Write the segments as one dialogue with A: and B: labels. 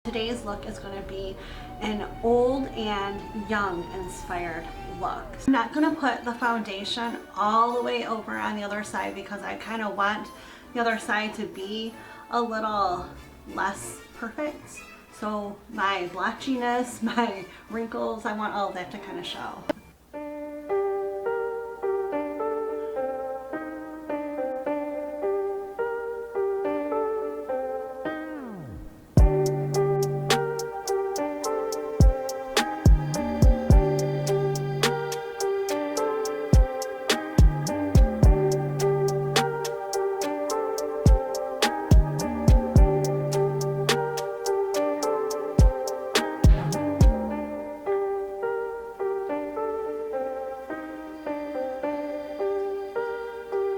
A: Today's look is going to be an old and young inspired look. I'm not going to put the foundation all the way over on the other side because I kind of want the other side to be a little less perfect. So my blotchiness, my wrinkles, I want all of that to kind of show.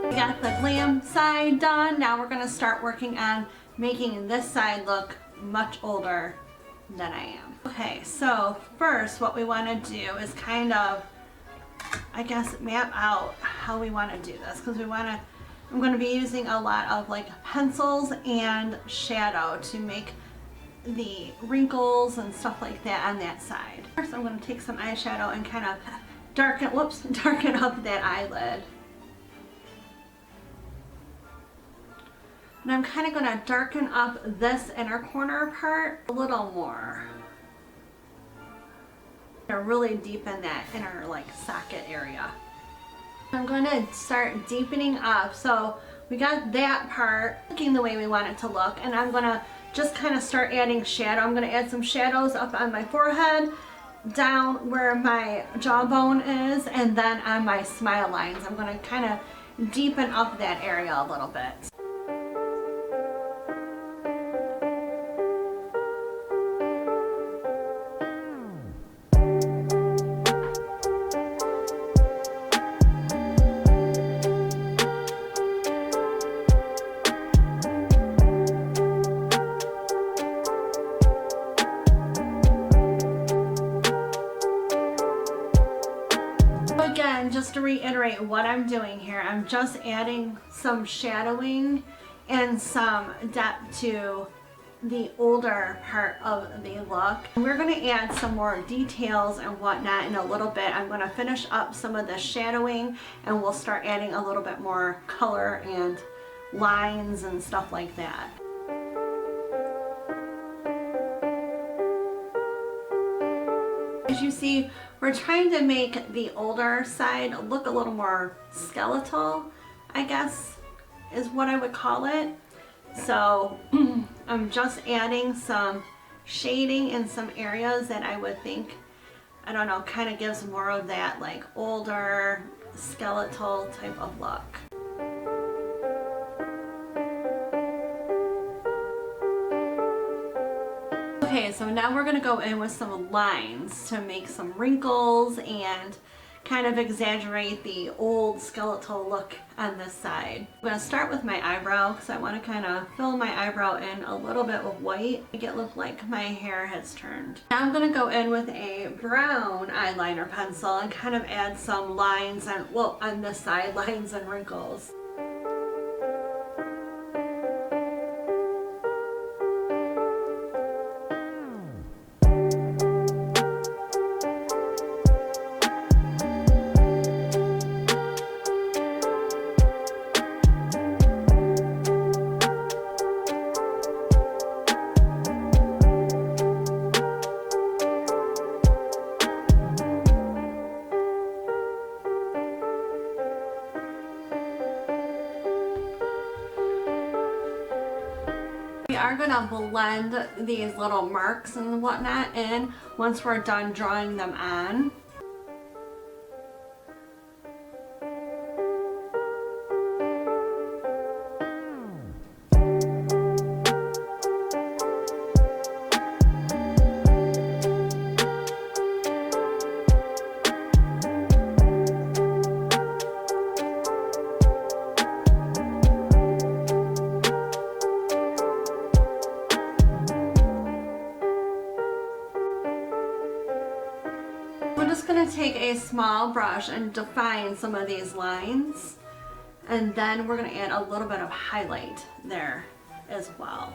A: We got the glam side done. Now we're going to start working on making this side look much older than I am. Okay, so first what we want to do is kind of, I guess, map out how we want to do this, because I'm going to be using a lot of like pencils and shadow to make the wrinkles and stuff like that on that side. First I'm going to take some eyeshadow and kind of darken up that eyelid. And I'm kind of going to darken up this inner corner part a little more. To really deepen that inner like socket area. I'm going to start deepening up. So we got that part looking the way we want it to look. And I'm going to just kind of start adding shadow. I'm going to add some shadows up on my forehead, down where my jawbone is, and then on my smile lines. I'm going to kind of deepen up that area a little bit. Again, just to reiterate what I'm doing here, I'm just adding some shadowing and some depth to the older part of the look. We're going to add some more details and whatnot in a little bit. I'm going to finish up some of the shadowing and we'll start adding a little bit more color and lines and stuff like that. As you see, we're trying to make the older side look a little more skeletal, I guess is what I would call it. So I'm just adding some shading in some areas that I would think, I don't know, kind of gives more of that like older skeletal type of look. Okay, so now we're going to go in with some lines to make some wrinkles and kind of exaggerate the old skeletal look on this side. I'm going to start with my eyebrow because I want to kind of fill my eyebrow in a little bit with white, make it look like my hair has turned. Now I'm going to go in with a brown eyeliner pencil and kind of add some lines and, well, on this side, lines and wrinkles. We are going to blend these little marks and whatnot in once we're done drawing them on. We're just going to take a small brush and define some of these lines, and then we're going to add a little bit of highlight there as well.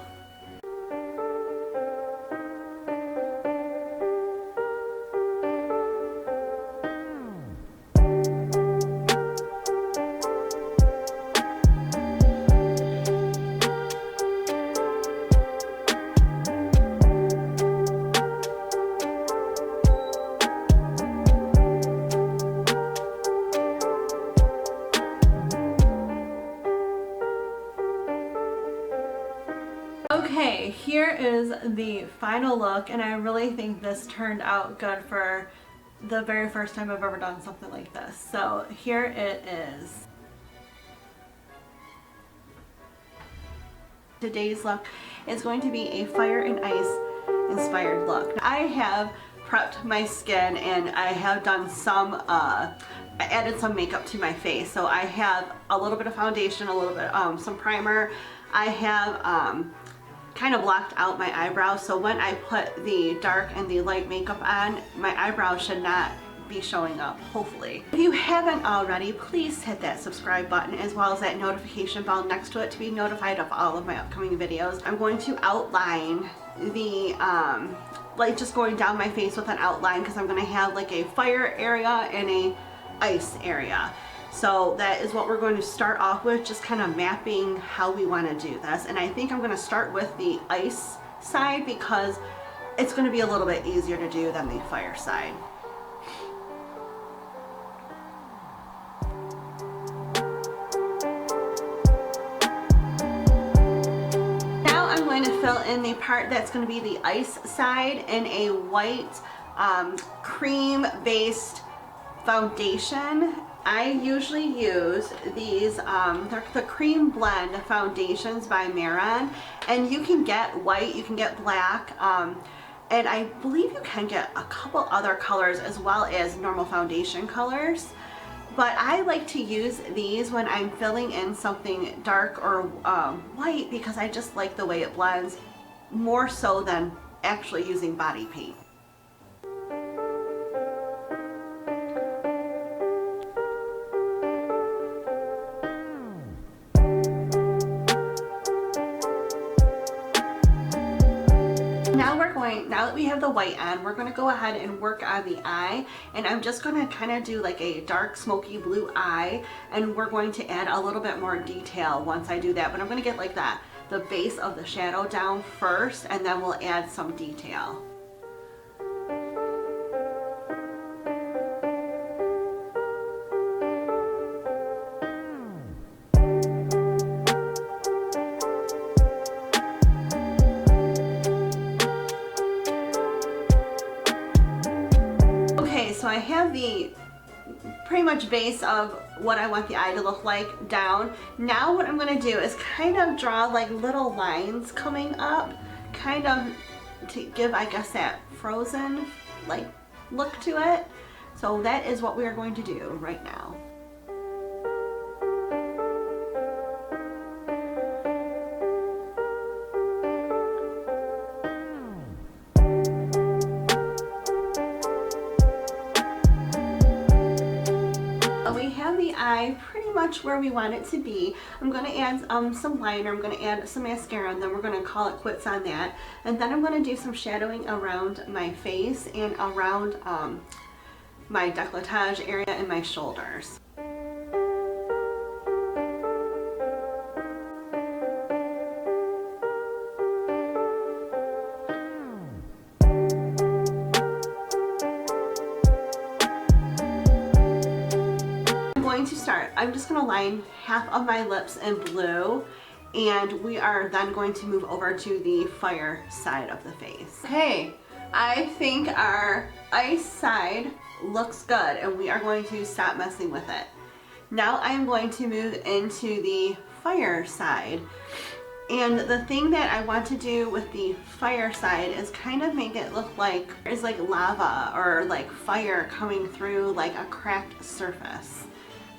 A: Okay, here is the final look, and I really think this turned out good for the very first time I've ever done something like this. So here it is. Today's look is going to be a fire and ice inspired look. I have prepped my skin and I have done some, I added some makeup to my face. So I have a little bit of foundation, a little bit, some primer. I have kind of blocked out my eyebrows, so when I put the dark and the light makeup on, my eyebrows should not be showing up, hopefully. If you haven't already, please hit that subscribe button as well as that notification bell next to it to be notified of all of my upcoming videos. I'm going to outline the, like just going down my face with an outline, because I'm going to have like a fire area and a ice area. So that is what we're going to start off with, just kind of mapping how we want to do this. And I think I'm going to start with the ice side because it's going to be a little bit easier to do than the fire side. Now I'm going to fill in the part that's going to be the ice side in a white cream based foundation. I usually use these, they're the Cream Blend foundations by Marin, and you can get white, you can get black, and I believe you can get a couple other colors as well as normal foundation colors. But I like to use these when I'm filling in something dark or white, because I just like the way it blends more so than actually using body paint. Now that we have the white on, we're going to go ahead and work on the eye, and I'm just going to kind of do like a dark smoky blue eye, and we're going to add a little bit more detail once I do that, but I'm going to get like that, the base of the shadow down first, and then we'll add some detail. So I have the pretty much base of what I want the eye to look like down. Now what I'm going to do is kind of draw like little lines coming up, kind of to give, I guess, that frozen like look to it. So that is what we are going to do right now. We have the eye pretty much where we want it to be. I'm going to add some liner, I'm going to add some mascara, and then we're going to call it quits on that. And then I'm going to do some shadowing around my face and around my décolletage area and my shoulders. To start, I'm just going to line half of my lips in blue, and we are then going to move over to the fire side of the face. Okay, I think our ice side looks good, and we are going to stop messing with it. Now I'm going to move into the fire side, and the thing that I want to do with the fire side is kind of make it look like there's like lava or like fire coming through like a cracked surface.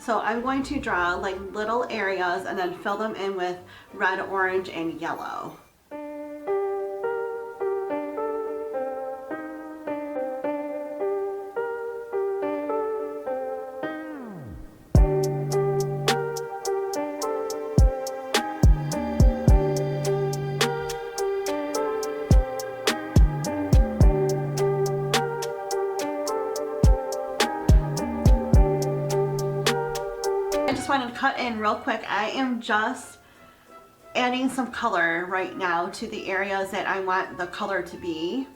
A: So I'm going to draw like little areas and then fill them in with red, orange, and yellow. Wanted to cut in real quick. I am just adding some color right now to the areas that I want the color to be.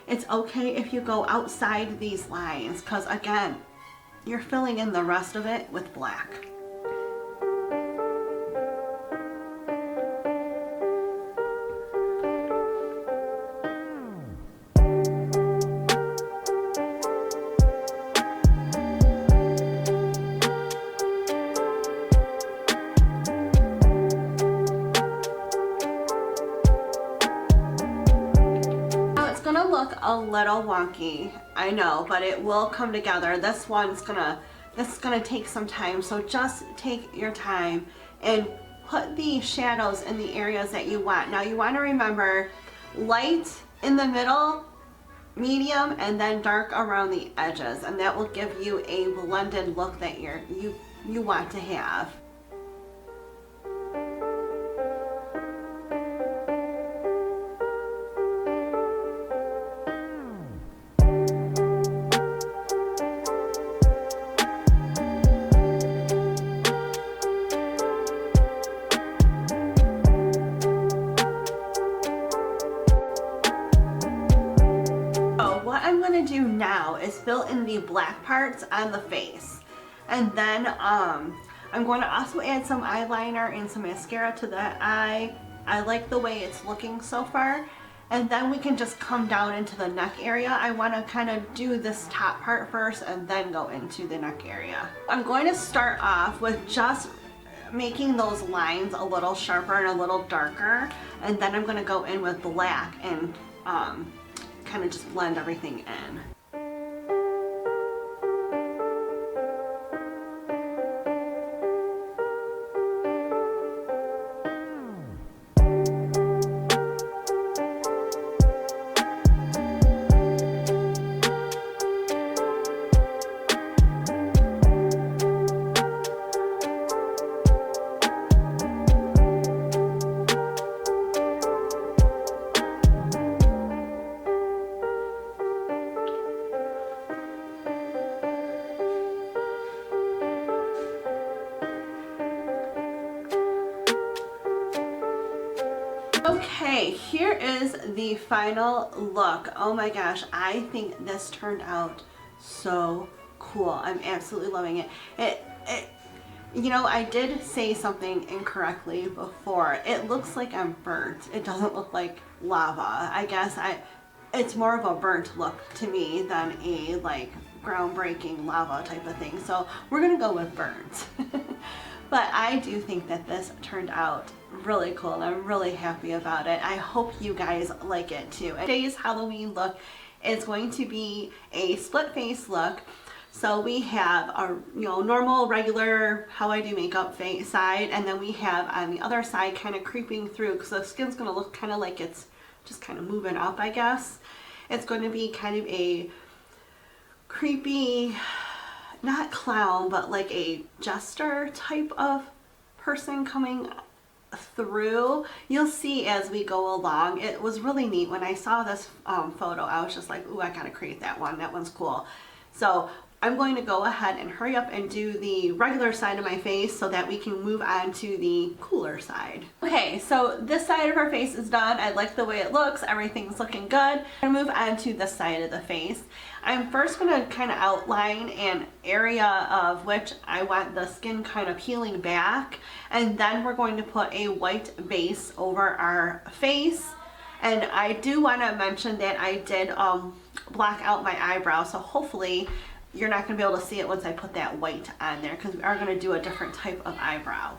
A: It's okay if you go outside these lines, because again, you're filling in the rest of it with black. look a little wonky, I know, but it will come together. This is gonna take some time, so just take your time and put the shadows in the areas that you want. Now you want to remember light in the middle, medium, and then dark around the edges, and that will give you a blended look that you want to have. Do now is fill in the black parts on the face, and then I'm going to also add some eyeliner and some mascara to the eye. I like the way it's looking so far, and then we can just come down into the neck area. I want to kind of do this top part first and then go into the neck area. I'm going to start off with just making those lines a little sharper and a little darker, and then I'm going to go in with black and kind of just blend everything in. Okay, here is the final look. Oh my gosh, I think this turned out so cool. I'm absolutely loving it. You know, I did say something incorrectly before. It looks like I'm burnt. It doesn't look like lava. I guess it's more of a burnt look to me than a like groundbreaking lava type of thing. So we're gonna go with burnt. But I do think that this turned out really cool, and I'm really happy about it. I hope you guys like it too. Today's Halloween look is going to be a split face look. So we have our normal, regular, how I do makeup face side, and then we have on the other side kind of creeping through, because the skin's going to look kind of like it's just kind of moving up, I guess. It's going to be kind of a creepy, not clown, but like a jester type of person coming through. You'll see as we go along. It was really neat. When I saw this photo, I was just like, ooh, I gotta create that one. That one's cool. So I'm going to go ahead and hurry up and do the regular side of my face so that we can move on to the cooler side. Okay, so this side of our face is done. I like the way it looks. Everything's looking good. I'm gonna move on to this side of the face. I'm first gonna kind of outline an area of which I want the skin kind of peeling back, and then we're going to put a white base over our face. And I do want to mention that I did black out my eyebrow, so hopefully you're not going to be able to see it once I put that white on there, because we are going to do a different type of eyebrow.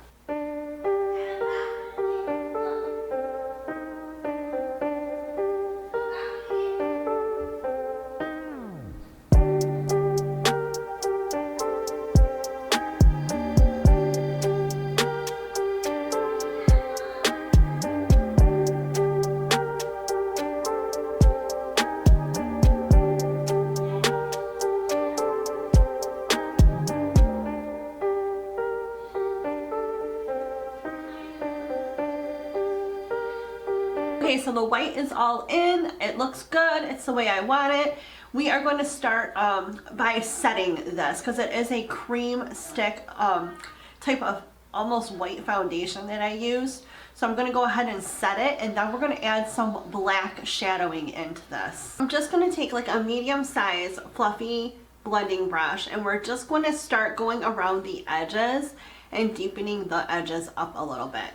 A: Okay, so the white is all in. It looks good. It's the way I want it. We are going to start by setting this, because it is a cream stick type of almost white foundation that I used. So I'm going to go ahead and set it, and then we're going to add some black shadowing into this. I'm just going to take like a medium size fluffy blending brush, and we're just going to start going around the edges and deepening the edges up a little bit.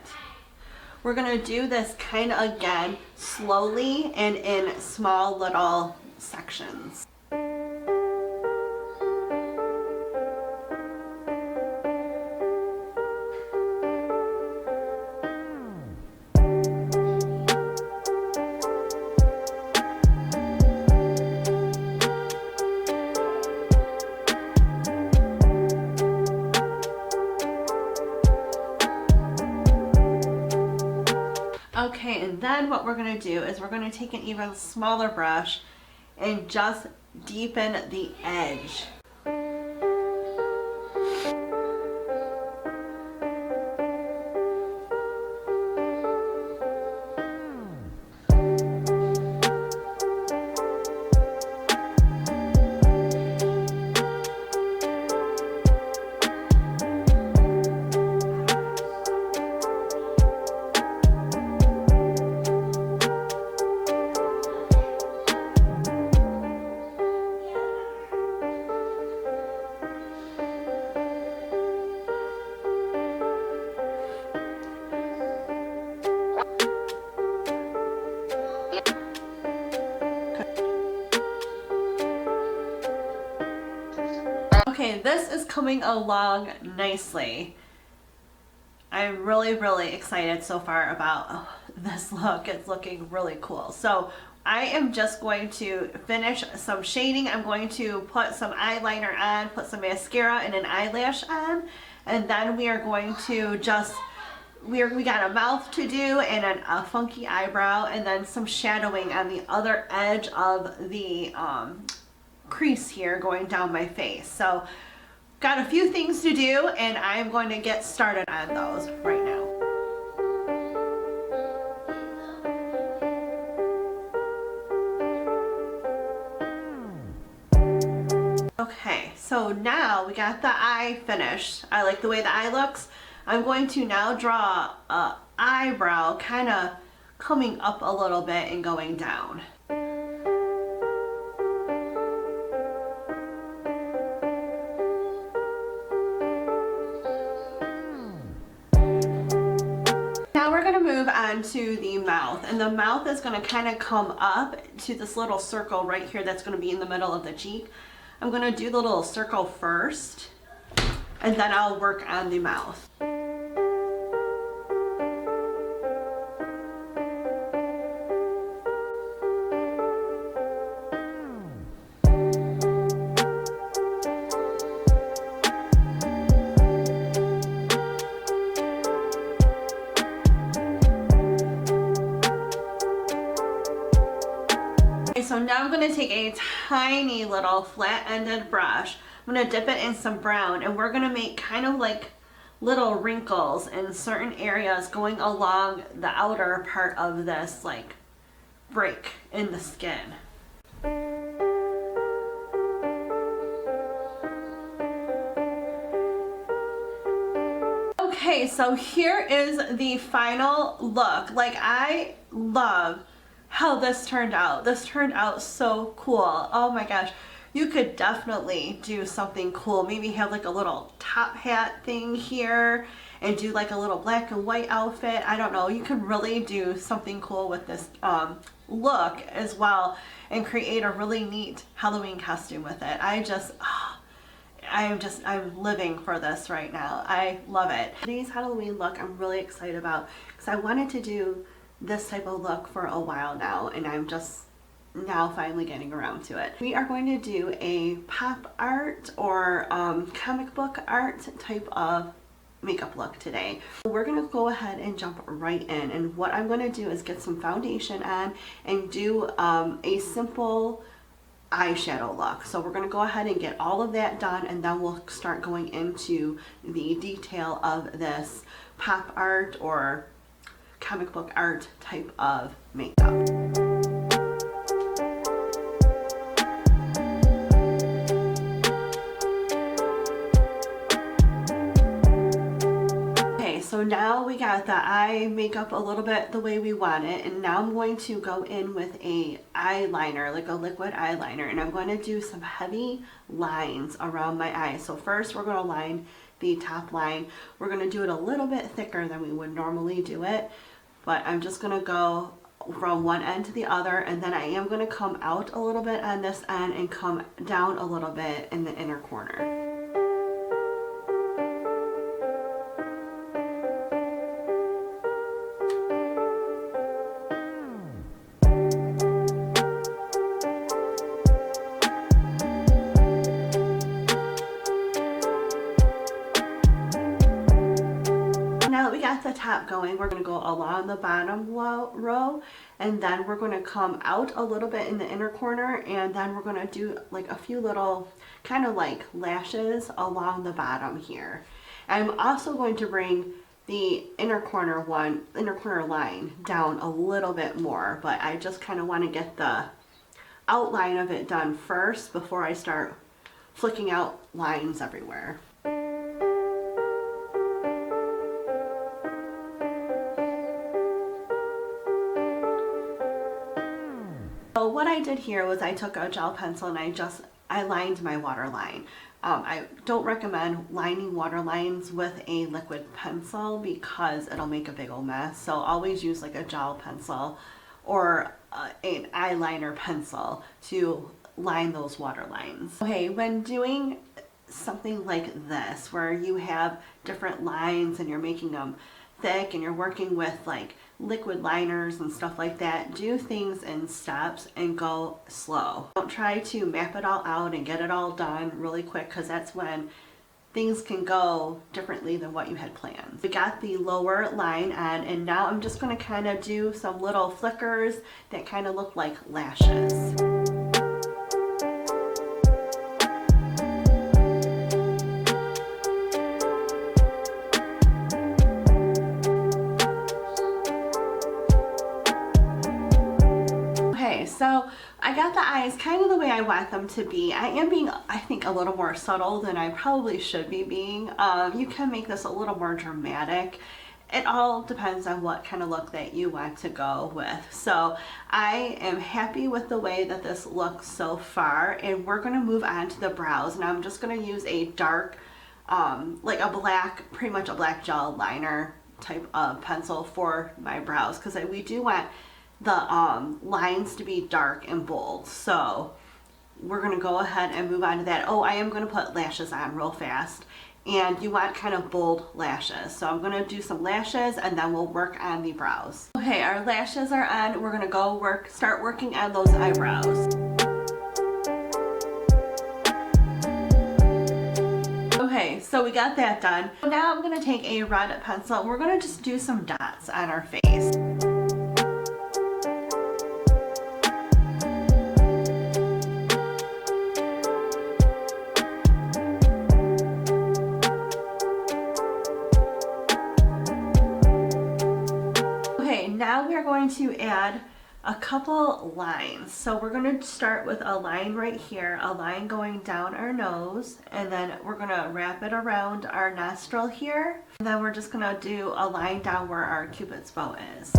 A: We're going to do this kind of again slowly and in small little sections. Okay, and then what we're going to do is we're going to take an even smaller brush and just deepen the edge. Okay, this is coming along nicely. I'm really excited so far about this look. It's looking really cool. So I am just going to finish some shading. I'm going to put some eyeliner on, put some mascara and an eyelash on, and then we are going to just, we got a mouth to do and a funky eyebrow, and then some shadowing on the other edge of the crease here going down my face. So got a few things to do, and I'm going to get started on those right now. Okay, so now we got the eye finished. I like the way the eye looks. I'm going to now draw a eyebrow kind of coming up a little bit and going down. Now we're going to move on to the mouth, and the mouth is going to kind of come up to this little circle right here that's going to be in the middle of the cheek. I'm going to do the little circle first, and then I'll work on the mouth. So now I'm going to take a tiny little flat-ended brush. I'm going to dip it in some brown, and we're going to make kind of like little wrinkles in certain areas going along the outer part of this like break in the skin. Okay, so here is the final look. Like, I love how this turned out. This turned out so cool. Oh my gosh. You could definitely do something cool. Maybe have like a little top hat thing here and do like a little black and white outfit. I don't know. You could really do something cool with this look as well and create a really neat Halloween costume with it. I'm living for this right now. I love it. Today's Halloween look I'm really excited about because I wanted to do this type of look for a while now, and I'm just now finally getting around to it. We are going to do a pop art or comic book art type of makeup look today. We're gonna go ahead and jump right in, and what I'm gonna do is get some foundation on and do a simple eyeshadow look. So we're gonna go ahead and get all of that done, and then we'll start going into the detail of this pop art or comic book art type of makeup. Okay, so now we got the eye makeup a little bit the way we want it, and now I'm going to go in with a eyeliner, like a liquid eyeliner, and I'm going to do some heavy lines around my eyes. So first we're going to line the top line. We're going to do it a little bit thicker than we would normally do it, but I'm just going to go from one end to the other, and then I am going to come out a little bit on this end and come down a little bit in the inner corner. that we got the top going, we're going to go along the bottom row, and then we're going to come out a little bit in the inner corner, and then we're going to do like a few little kind of like lashes along the bottom here. I'm also going to bring the inner corner line down a little bit more, but I just kind of want to get the outline of it done first before I start flicking out lines everywhere. So what I did here was I took a gel pencil and I lined my waterline. I don't recommend lining water lines with a liquid pencil because it'll make a big old mess. So always use like a gel pencil or an eyeliner pencil to line those water lines. Okay, when doing something like this where you have different lines and you're making them thick and you're working with like liquid liners and stuff like that, do things in steps and go slow. Don't try to map it all out and get it all done really quick, because that's when things can go differently than what you had planned. We got the lower line on, and now I'm just going to kind of do some little flickers that kind of look like lashes. So I got the eyes kind of the way I want them to be. I am being, I think, a little more subtle than I probably should be being. You can make this a little more dramatic. It all depends on what kind of look that you want to go with. So I am happy with the way that this looks so far, and we're going to move on to the brows. And I'm just going to use a dark, like a black, pretty much a black gel liner type of pencil for my brows, because we do want the lines to be dark and bold. So we're going to go ahead and move on to that. Oh, I am going to put lashes on real fast, and you want kind of bold lashes. So I'm going to do some lashes and then we'll work on the brows. Okay, our lashes are on. We're going to go start working on those eyebrows. Okay, so we got that done. Now I'm going to take a red pencil and we're going to just do some dots on our face. Now we're going to add a couple lines. So we're going to start with a line right here, a line going down our nose, and then we're going to wrap it around our nostril here. And then we're just going to do a line down where our Cupid's bow is.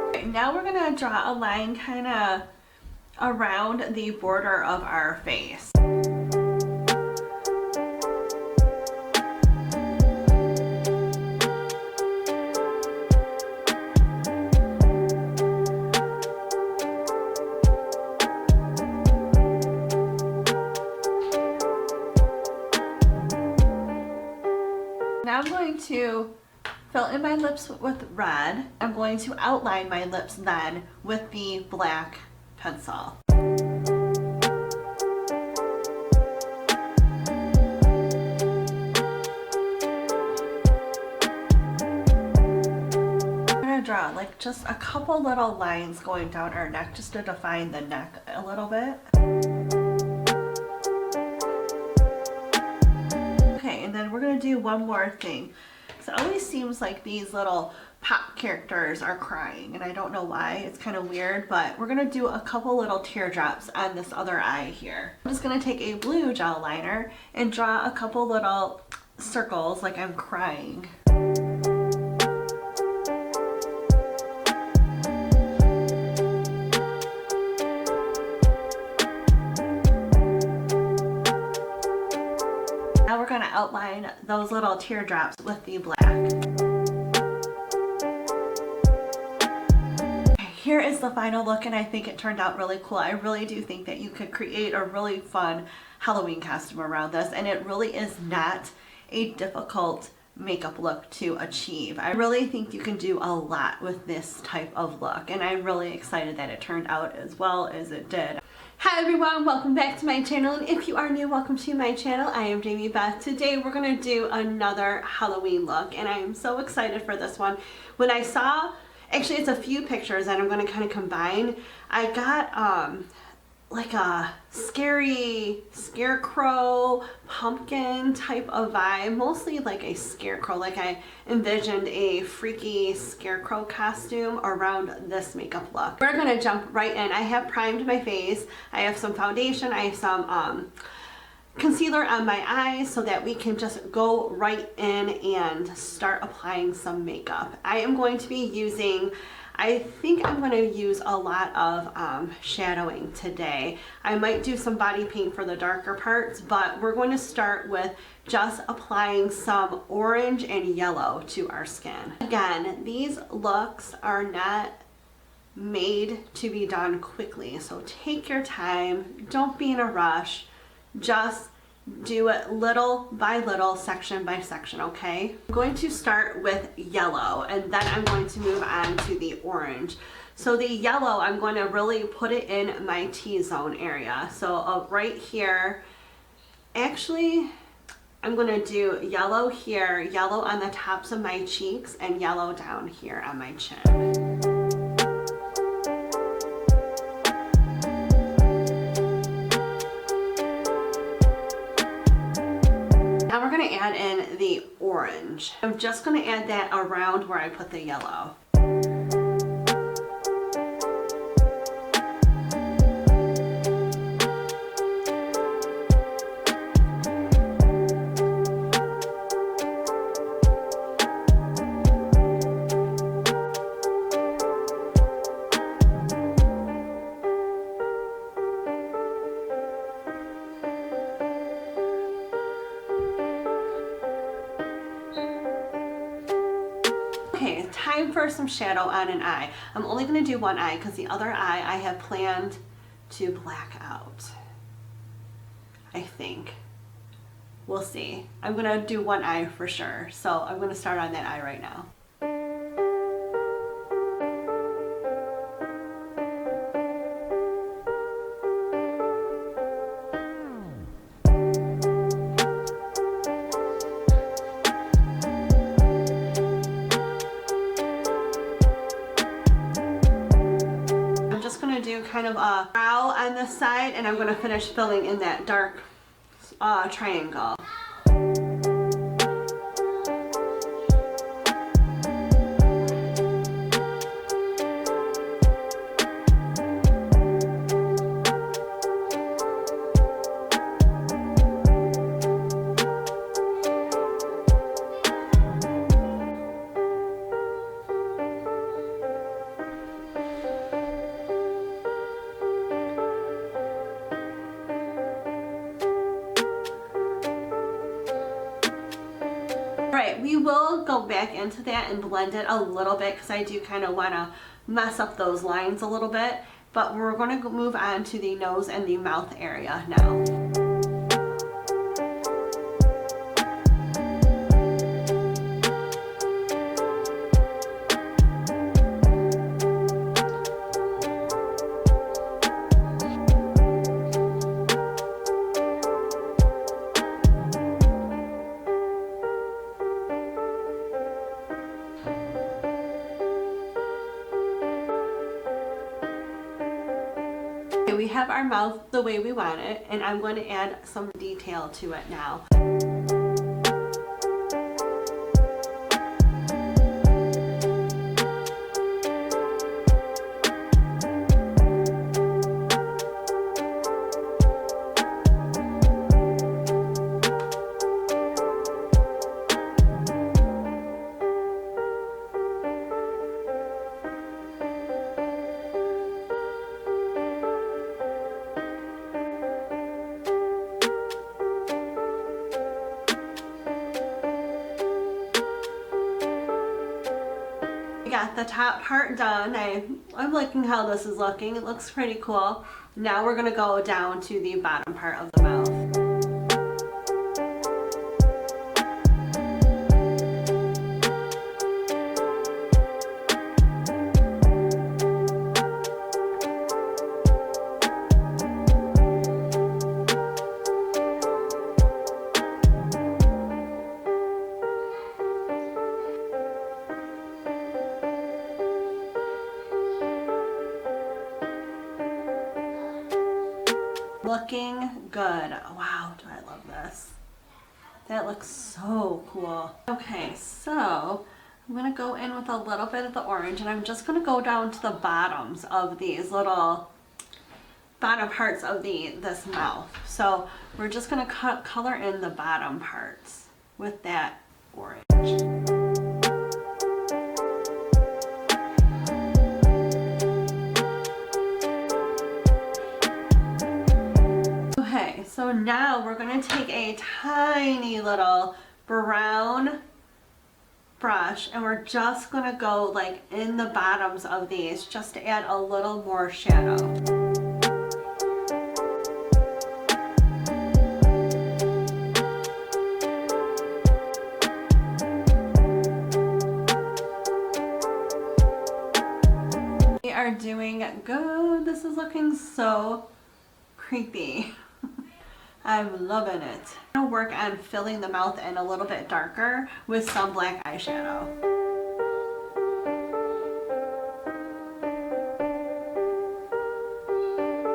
A: Okay, now we're going to draw a line kind of around the border of our face. Now I'm going to fill in my lips with red. I'm going to outline my lips then with the black pencil. I'm going to draw like just a couple little lines going down our neck just to define the neck a little bit. Okay, and then we're going to do one more thing. So it always seems like these little pop characters are crying, and I don't know why. It's kind of weird, but we're going to do a couple little teardrops on this other eye here. I'm just going to take a blue gel liner and draw a couple little circles like I'm crying. Now we're going to outline those little teardrops with the black. Here is the final look, and I think it turned out really cool. I really do think that you could create a really fun Halloween costume around this, and it really is not a difficult makeup look to achieve. I really think you can do a lot with this type of look, and I'm really excited that it turned out as well as it did. Hi everyone, welcome back to my channel, and if you are new, welcome to my channel. I am Jamie Beth. Today we're going to do another Halloween look, and I am so excited for this one. When I saw, actually it's a few pictures and I'm going to kind of combine, I got like a scary scarecrow pumpkin type of vibe, mostly like a scarecrow, like I envisioned a freaky scarecrow costume around this makeup look. We're gonna jump right in. I have primed my face, I have some foundation, I have some concealer on my eyes so that we can just go right in and start applying some makeup. I am going to be using, I think I'm going to use a lot of shadowing today. I might do some body paint for the darker parts, but we're going to start with just applying some orange and yellow to our skin. Again, these looks are not made to be done quickly, so take your time, don't be in a rush, just do it little by little, section by section, okay? I'm going to start with yellow, and then I'm going to move on to the orange. So the yellow, I'm going to really put it in my T-zone area. So right here, actually, I'm going to do yellow here, yellow on the tops of my cheeks, and yellow down here on my chin. Now we're going to add in the orange. I'm just going to add that around where I put the yellow. Okay, time for some shadow on an eye. I'm only going to do one eye because the other eye I have planned to black out. I think. We'll see. I'm going to do one eye for sure. So I'm going to start on that eye right now. Do kind of a brow on this side, and I'm going to finish filling in that dark triangle. Alright, we will go back into that and blend it a little bit because I do kind of want to mess up those lines a little bit, but we're going to move on to the nose and the mouth area now. We have our mouth the way we want it, and I'm going to add some detail to it now. got the top part done. I'm liking how this is looking. It looks pretty cool. Now we're going to go down to the bottom part of the mouth. looking good. Wow, do I love this. That looks so cool. Okay, so I'm gonna go in with a little bit of the orange, and I'm just gonna go down to the bottoms of these little bottom parts of this mouth. So we're just gonna color in the bottom parts with that orange. Okay, so now we're going to take a tiny little brown brush, and we're just going to go like in the bottoms of these just to add a little more shadow. We are doing good. This is looking so creepy. I'm loving it. I'm gonna work on filling the mouth in a little bit darker with some black eyeshadow.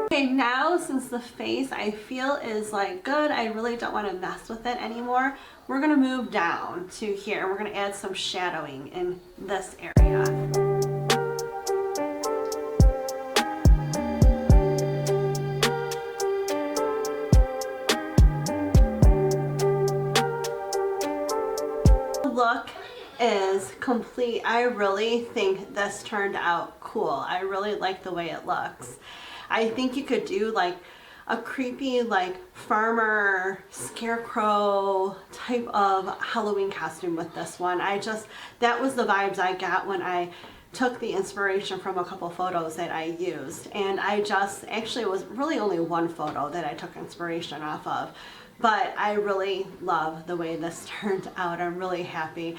A: Okay, now since the face I feel is like good, I really don't want to mess with it anymore. We're gonna move down to here, and we're gonna add some shadowing in this area. Look is complete. I really think this turned out cool. I really like the way it looks. I think you could do like a creepy like farmer scarecrow type of Halloween costume with this one. That was the vibes I got when I took the inspiration from a couple photos that I used, and actually it was really only one photo that I took inspiration off of, but I really love the way this turned out. I'm really happy.